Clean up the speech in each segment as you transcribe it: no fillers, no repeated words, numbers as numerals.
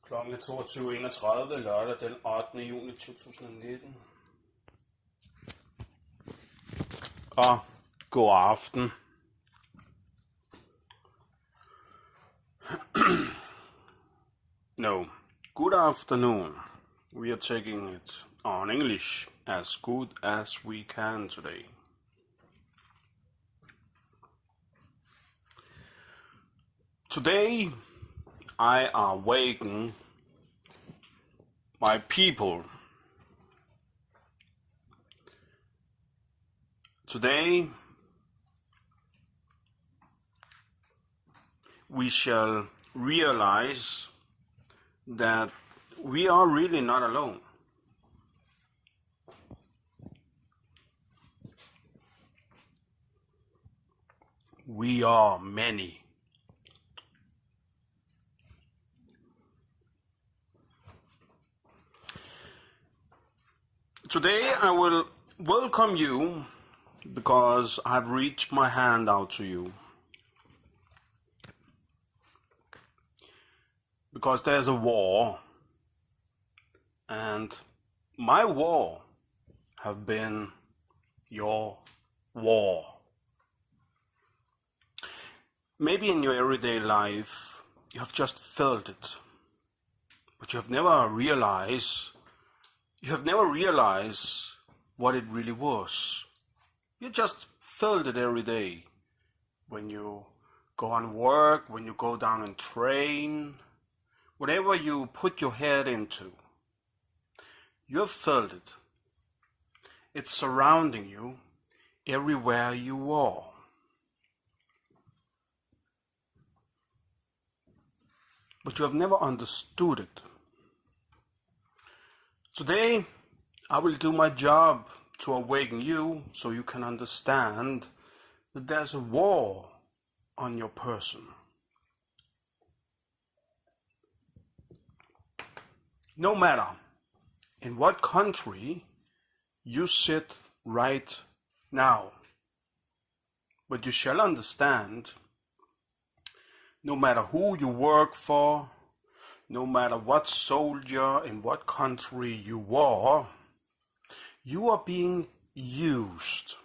Klokken er 22:31 lørdag den 8. juni 2019. Og god aften. No, good afternoon. We are taking it on English as good as we can today. Today I are waking my people. Today we shall realize that we are really not alone. We are many. Today I will welcome you because I've reached my hand out to you. Because there's a war, and my war have been your war. Maybe in your everyday life you have just felt it, but you have never realized what it really was. You just felt it every day. When you go on work, when you go down and train, whatever you put your head into, you have felt it. It's surrounding you everywhere you are. But you have never understood it. Today, I will do my job to awaken you so you can understand that there's a war on your person. No matter in what country you sit right now, but you shall understand, no matter who you work for, no matter what soldier in what country you are being used.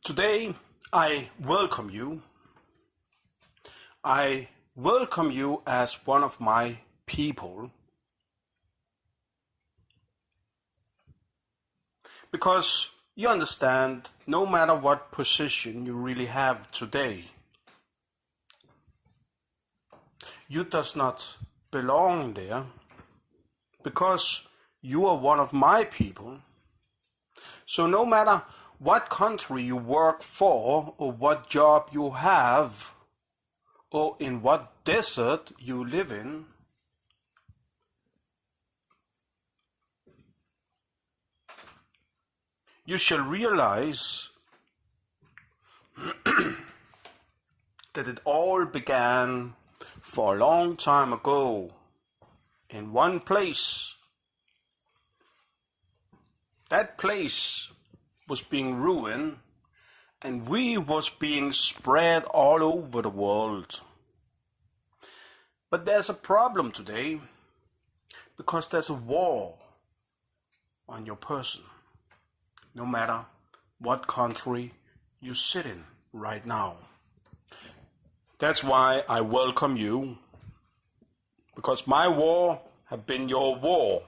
Today I welcome you. I welcome you as one of my people. Because you understand, no matter what position you really have today, you does not belong there, because you are one of my people. So no matter what country you work for, or what job you have, or in what desert you live in, you shall realize that it all began for a long time ago in one place. That place was being ruined, and we was being spread all over the world. But there's a problem today, because there's a war on your person. No matter what country you sit in right now. That's why I welcome you, because my war have been your war,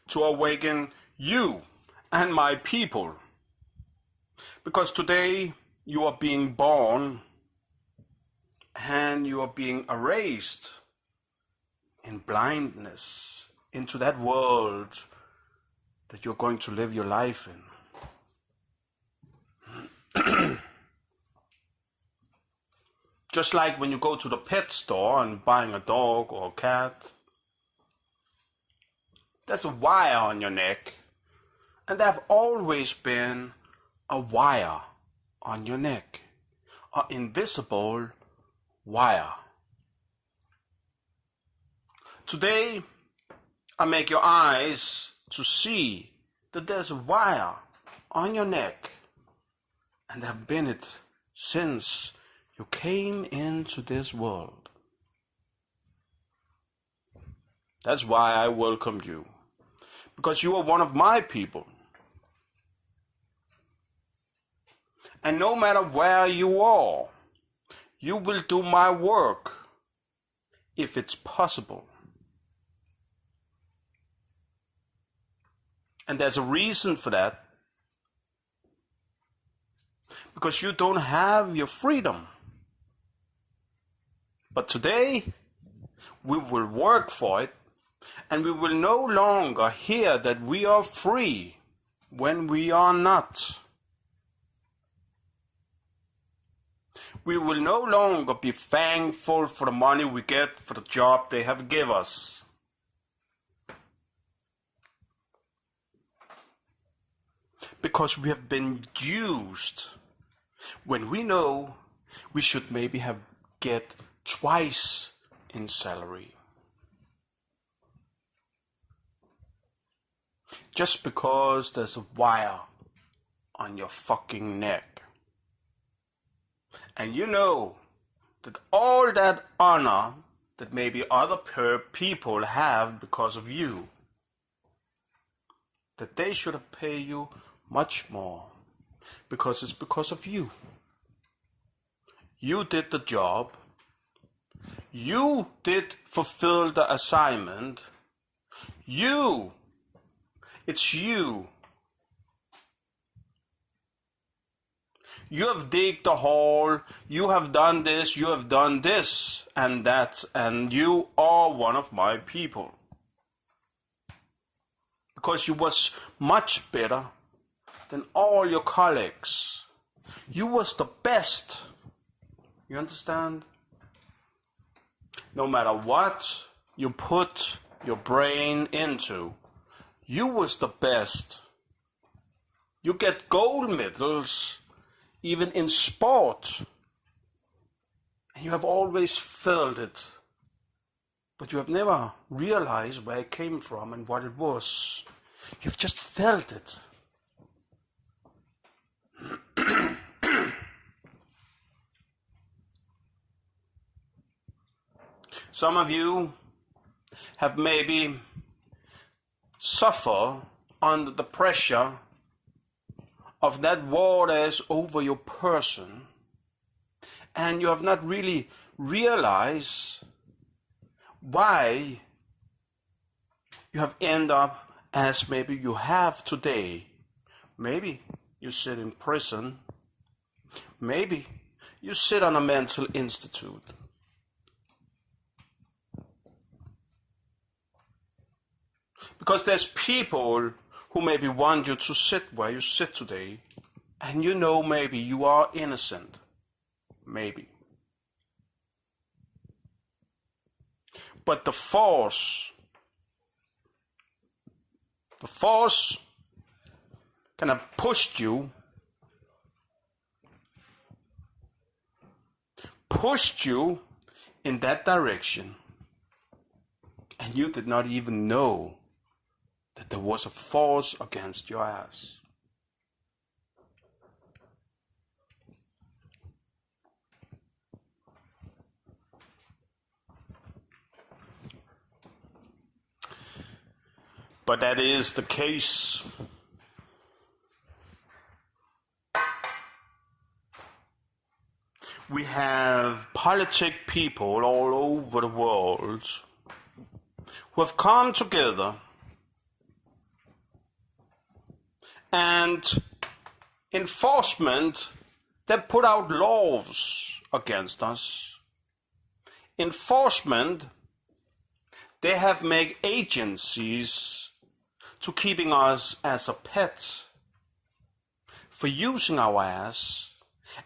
to awaken you and my people. Because today you are being born and you are being erased in blindness into that world that you're going to live your life in. Just like when you go to the pet store and buying a dog or a cat, there's a wire on your neck, and there have always been a wire on your neck, an invisible wire. Today, I make your eyes to see that there's a wire on your neck, and have been it since you came into this world. That's why I welcome you, because you are one of my people. And no matter where you are, you will do my work if it's possible. And there's a reason for that. Because you don't have your freedom. But today, we will work for it, and we will no longer hear that we are free when we are not. We will no longer be thankful for the money we get for the job they have given us. Because we have been used when we know we should maybe have get twice in salary. Just because there's a wire on your fucking neck. And you know that all that honor that maybe other people have because of you, that they should have paid you much more, because it's because of you. You did the job. You did fulfill the assignment. It's you. You have digged the hole, you have done this, you have done this and that, and you are one of my people. Because you was much better than all your colleagues. You was the best. You understand? No matter what you put your brain into, you was the best. You get gold medals even in sport. And you have always felt it. But you have never realized where it came from and what it was. You've just felt it. Some of you have maybe suffered under the pressure of that war that is over your person, and you have not really realized why you have ended up as maybe you have today. Maybe you sit in prison. Maybe you sit on a mental institute. Because there's people who maybe want you to sit where you sit today, and you know maybe you are innocent. Maybe. But the force kind of pushed you in that direction, and you did not even know that there was a force against your ass. But that is the case. We have politic people all over the world who have come together and enforcement, they put out laws against us. Enforcement, they have made agencies to keeping us as a pet, for using our ass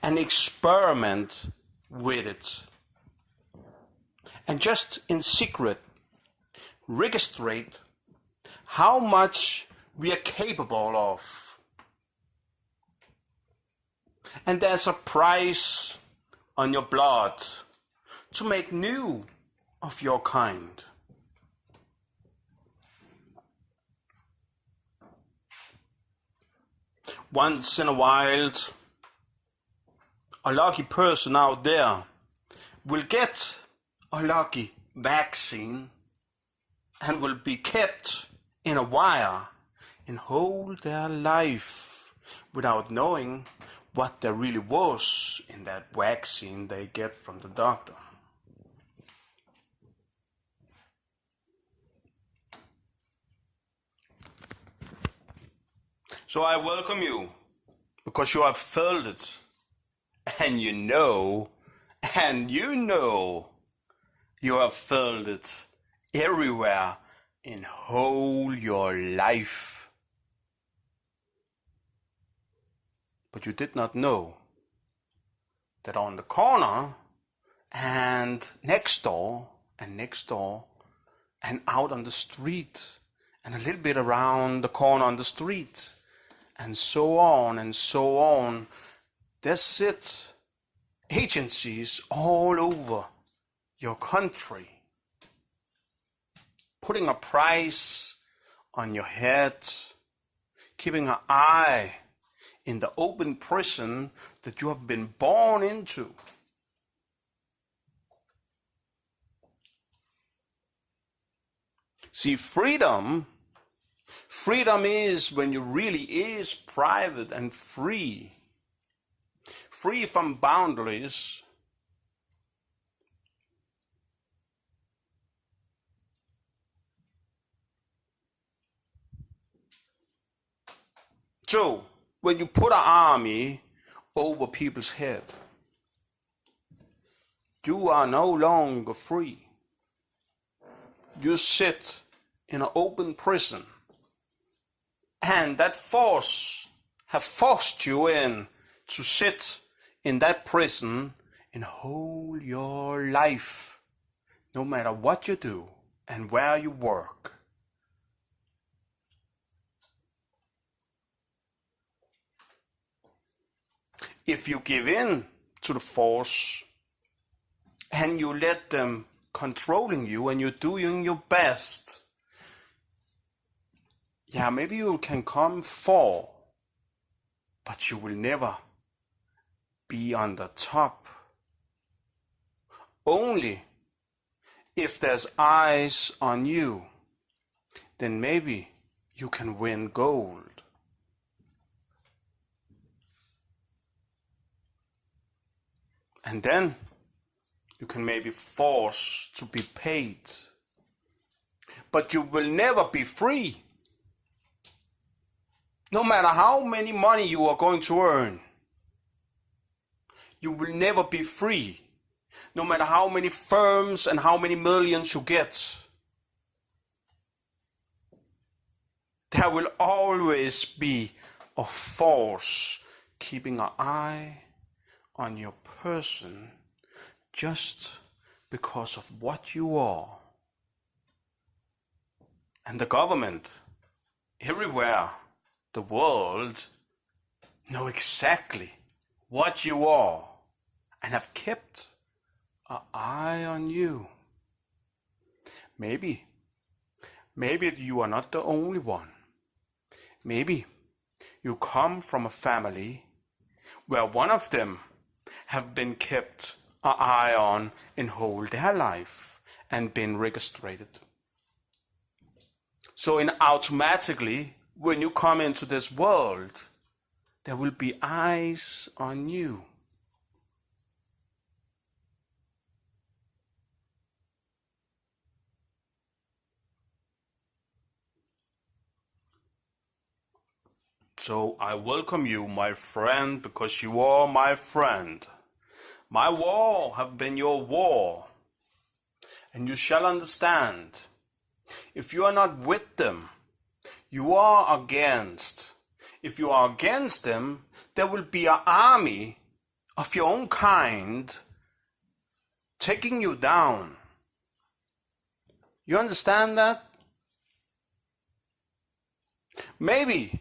and experiment with it. And just in secret, registrate how much we are capable of. And there's a price on your blood to make new of your kind. Once in a while, a lucky person out there will get a lucky vaccine and will be kept in a wire and whole their life without knowing what there really was in that vaccine they get from the doctor. So I welcome you because you have felt it, and you know you have felt it everywhere in whole your life. But you did not know that on the corner and next door and out on the street and a little bit around the corner on the street and so on, there sit agencies all over your country, putting a price on your head, keeping an eye in the open prison that you have been born into. See, freedom is when you really is private and free from boundaries. So, when you put an army over people's head, you are no longer free. You sit in an open prison, and that force have forced you in to sit in that prison in whole your life, no matter what you do and where you work. If you give in to the force and you let them controlling you and you're doing your best, yeah, maybe you can come far, but you will never be on the top. Only if there's eyes on you, then maybe you can win gold. And then you can maybe force to be paid. But you will never be free. No matter how many money you are going to earn, you will never be free. No matter how many firms and how many millions you get, there will always be a force keeping an eye on your person just because of what you are. And the government, everywhere, the world, know exactly what you are and have kept an eye on you. Maybe you are not the only one. Maybe you come from a family where one of them have been kept an eye on in whole their life and been registered. So automatically, when you come into this world, there will be eyes on you. So I welcome you, my friend, because you are my friend. My war have been your war, and you shall understand. If you are not with them, you are against. If you are against them, there will be an army of your own kind taking you down. You understand that? Maybe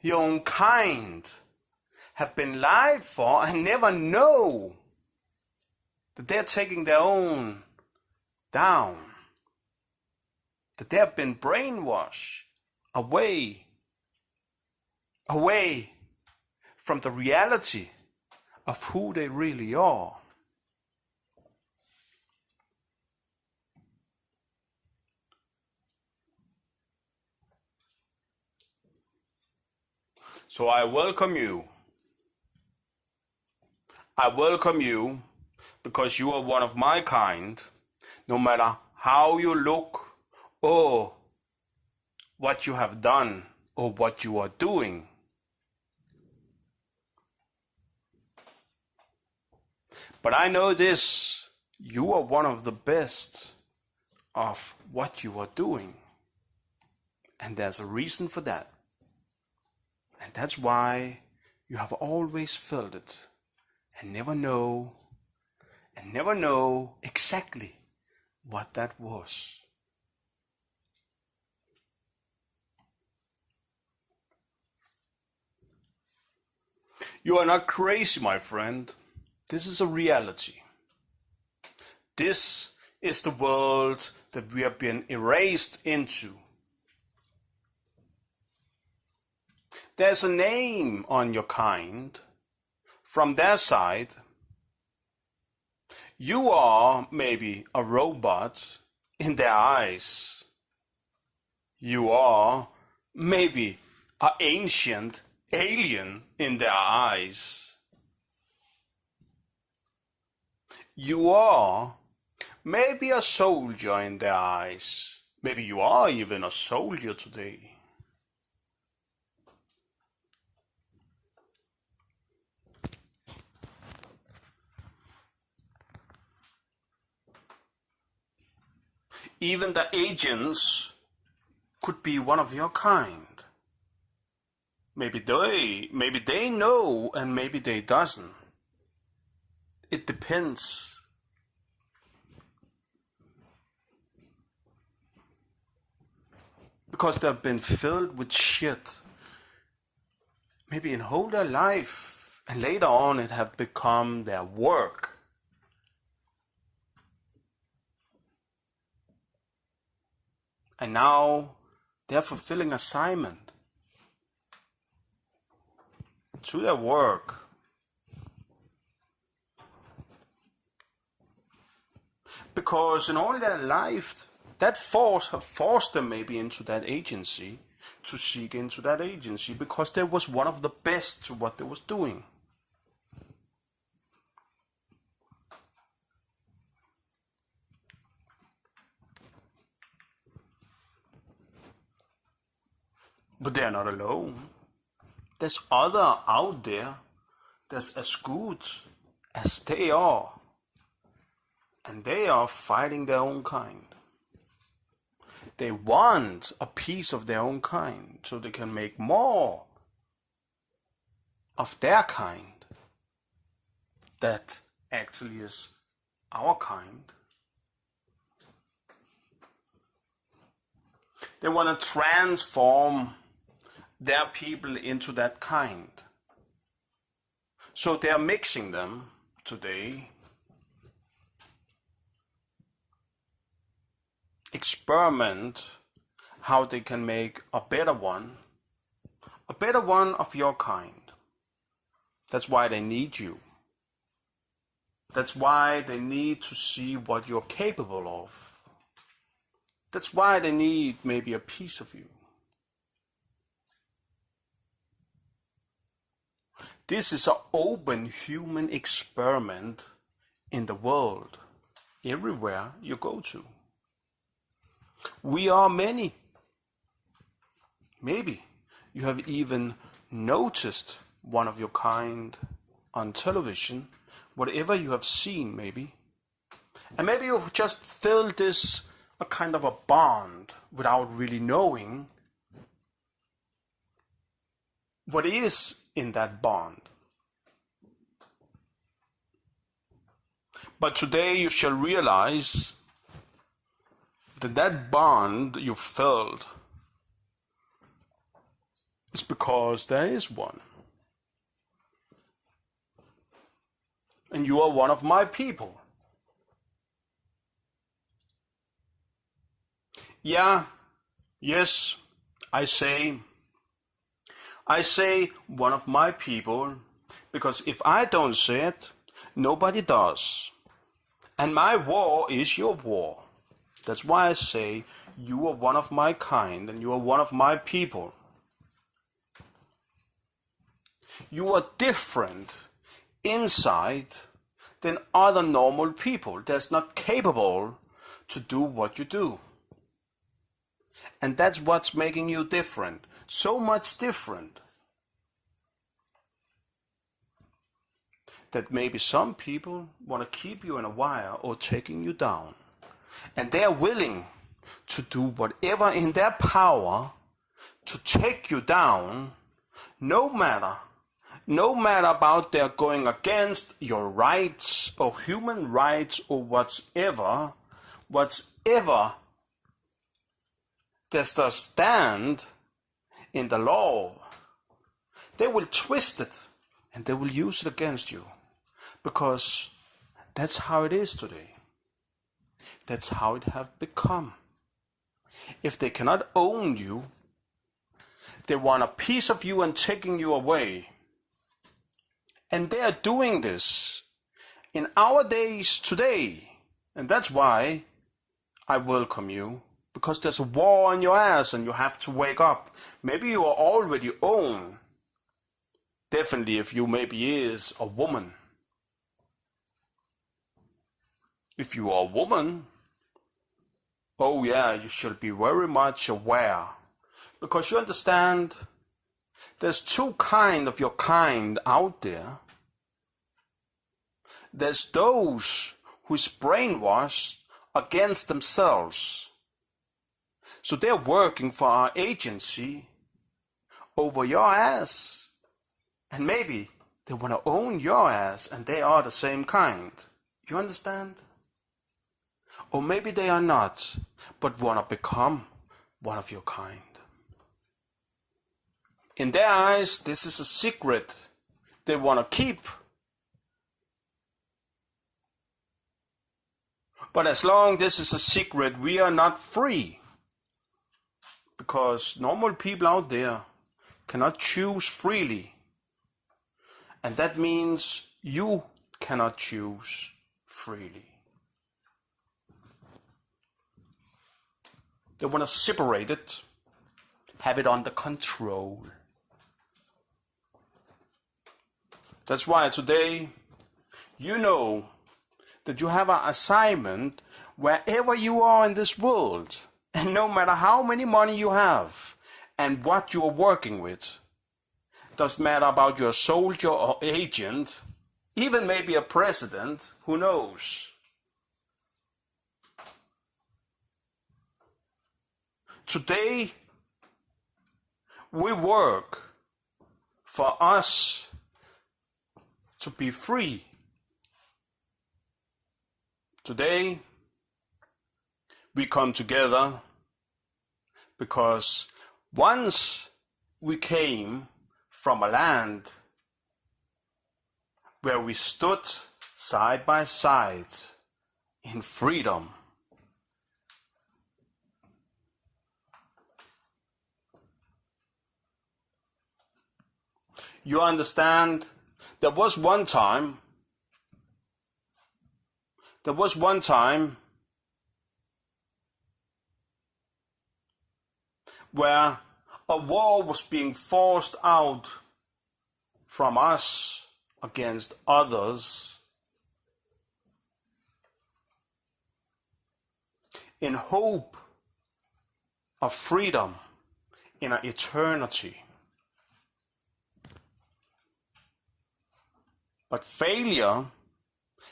your own kind have been lied for and never know that they're taking their own down, that they have been brainwashed away from the reality of who they really are. So I welcome you. I welcome you because you are one of my kind, no matter how you look or what you have done or what you are doing. But I know this, you are one of the best of what you are doing. And there's a reason for that. And that's why you have always felt it and never know exactly what that was. You are not crazy, my friend. This is a reality. This is the world that we have been erased into. There's a name on your kind. From their side, you are maybe a robot in their eyes. You are maybe an ancient alien in their eyes. You are maybe a soldier in their eyes. Maybe you are even a soldier today. Even the agents could be one of your kind. Maybe they know and maybe they doesn't. It depends. Because they've been filled with shit. Maybe in whole their life. And later on it have become their work. And now they're fulfilling assignment to their work. Because in all their life, that force have forced them maybe into that agency, to seek into that agency, because they was one of the best to what they was doing. But they're not alone. There's other out there that's as good as they are. And they are fighting their own kind. They want a piece of their own kind so they can make more of their kind that actually is our kind. They want to transform their people into that kind. So they are mixing them today. Experiment how they can make a better one of your kind. That's why they need you. That's why they need to see what you're capable of. That's why they need maybe a piece of you. This is an open human experiment in the world, everywhere you go to. We are many. Maybe you have even noticed one of your kind on television, whatever you have seen maybe. And maybe you've just felt this a kind of a bond without really knowing what is in that bond. But today you shall realize that bond you felt is because there is one. And you are one of my people. Yes, I say one of my people Because if I don't say it, nobody does. And my war is your war. That's why I say you are one of my kind and you are one of my people. You are different inside than other normal people that's not capable to do what you do. And that's what's making you different. So much different that maybe some people want to keep you in a wire or taking you down. And they're willing to do whatever in their power to take you down, no matter about their going against your rights or human rights or whatever does the stand in the law. They will twist it and they will use it against you, because that's how it is today. That's how it have become. If they cannot own you, they want a piece of you and taking you away. And they are doing this in our days today. And that's why I welcome you. Because there's a war on your ass and you have to wake up. Maybe you are already owned. Definitely if you maybe is a woman. If you are a woman, oh yeah, you should be very much aware. Because you understand, there's two kind of your kind out there. There's those who's brainwashed against themselves. So they're working for our agency over your ass. And maybe they want to own your ass and they are the same kind. You understand? Or maybe they are not, but want to become one of your kind. In their eyes, this is a secret they want to keep. But as long this is a secret, we are not free. Because normal people out there cannot choose freely. And that means you cannot choose freely. They want to separate it, have it under control. That's why today, you know that you have an assignment wherever you are in this world. And no matter how many money you have and what you are working with, doesn't matter about your soldier or agent, even maybe a president, who knows. Today, we work for us to be free. Today, we come together because once we came from a land where we stood side by side in freedom. You understand, there was one time where a war was being forced out from us against others in hope of freedom in an eternity. But failure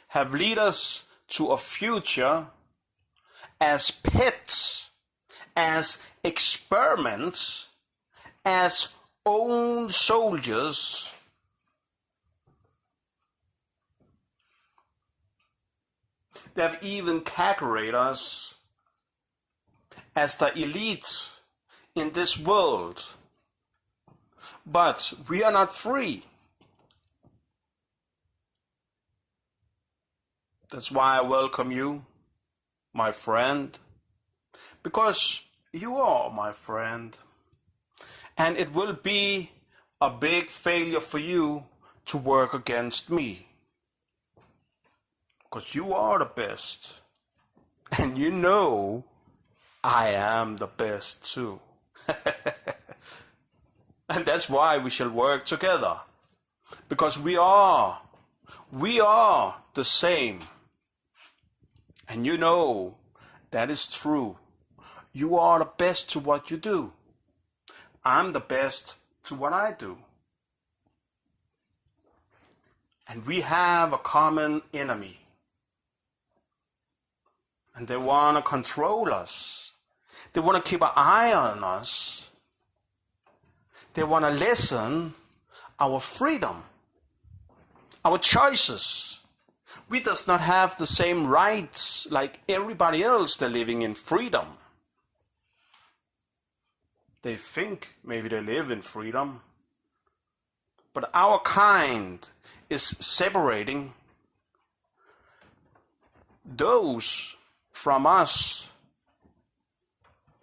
have led us to a future as pets, as experiments, as own soldiers. They have even calculated us as the elite in this world. But we are not free. That's why I welcome you, my friend, because you are my friend. And it will be a big failure for you to work against me. Because you are the best. And you know I am the best too. And that's why we shall work together. Because we are the same. And you know that is true. You are the best to what you do. I'm the best to what I do. And we have a common enemy. And they want to control us. They want to keep an eye on us. They want to lessen our freedom, our choices. We does not have the same rights like everybody else. They're living in freedom. They think maybe they live in freedom. But our kind is separating those from us.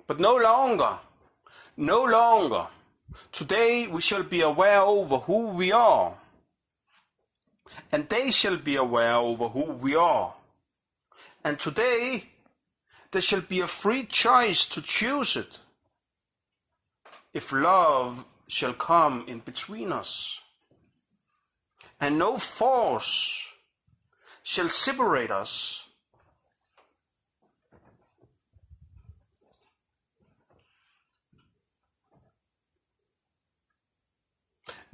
But no longer. Today we shall be aware over who we are. And they shall be aware over who we are. And today there shall be a free choice to choose it. If love shall come in between us. And no force shall separate us.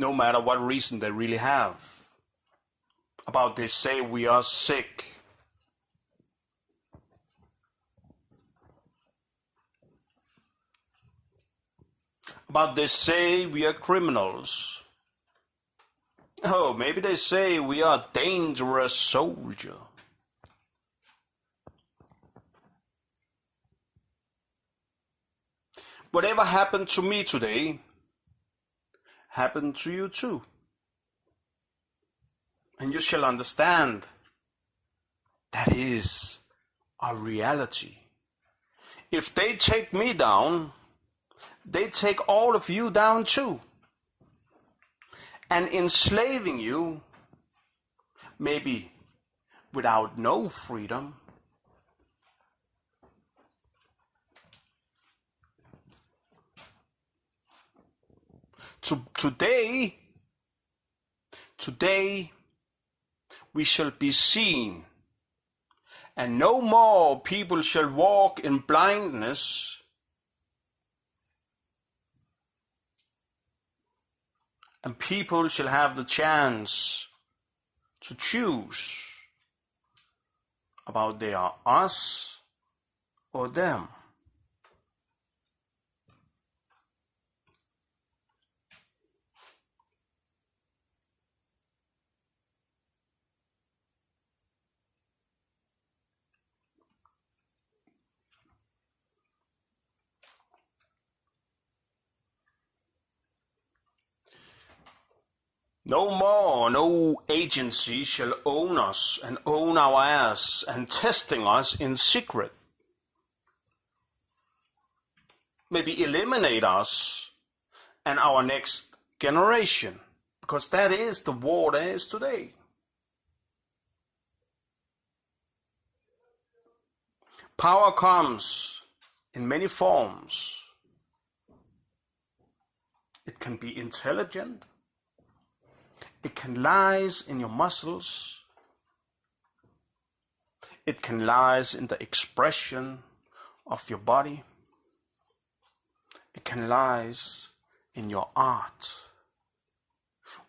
No matter what reason they really have. About they say we are sick. About they say we are criminals. Oh, maybe they say we are dangerous soldier. Whatever happened to me today happened to you too. And you shall understand that is a reality. If they take me down, they take all of you down too. And enslaving you, maybe without no freedom. Today we shall be seen, and no more people shall walk in blindness. And people shall have the chance to choose about they are us or them. No more, no agency shall own us and own our ass and testing us in secret. Maybe eliminate us and our next generation, because that is the war there is today. Power comes in many forms. It can be intelligent. It can lie in your muscles. It can lie in the expression of your body. It can lie in your art.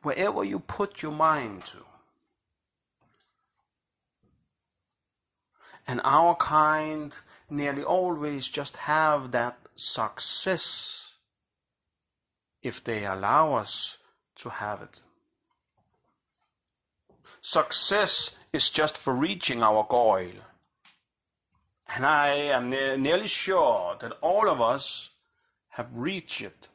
Wherever you put your mind to. And our kind nearly always just have that success if they allow us to have it. Success is just for reaching our goal. And I am nearly sure that all of us have reached it.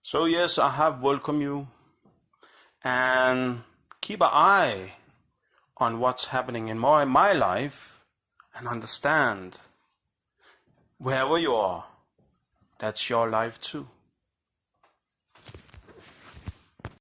So yes, I have welcomed you and keep an eye on what's happening in my life and understand wherever you are, that's your life too.